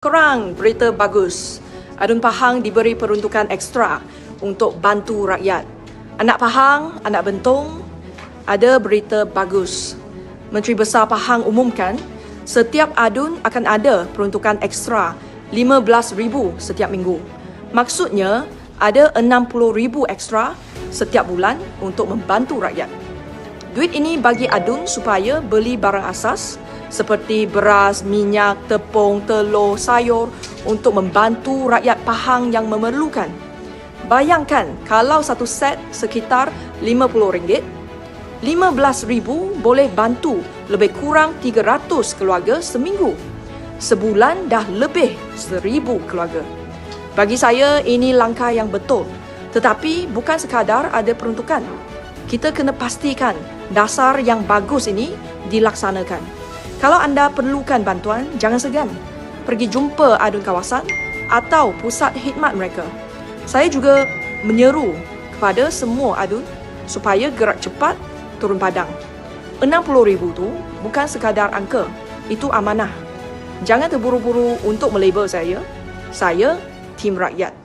Korang, berita bagus. Adun Pahang diberi peruntukan ekstra untuk bantu rakyat. Anak Pahang, anak Bentong, ada berita bagus. Menteri Besar Pahang umumkan setiap adun akan ada peruntukan ekstra RM15,000 setiap minggu. Maksudnya ada RM60,000 ekstra setiap bulan untuk membantu rakyat. Duit ini bagi adun supaya beli barang asas seperti beras, minyak, tepung, telur, sayur untuk membantu rakyat Pahang yang memerlukan. Bayangkan kalau satu set sekitar RM50, RM15,000 boleh bantu lebih kurang 300 keluarga seminggu. Sebulan dah lebih 1,000 keluarga. Bagi saya ini langkah yang betul, tetapi bukan sekadar ada peruntukan. Kita kena pastikan dasar yang bagus ini dilaksanakan. Kalau anda perlukan bantuan, jangan segan. Pergi jumpa adun kawasan atau pusat khidmat mereka. Saya juga menyeru kepada semua adun supaya gerak cepat turun padang. RM60,000 tu bukan sekadar angka, itu amanah. Jangan terburu-buru untuk melabel saya tim rakyat.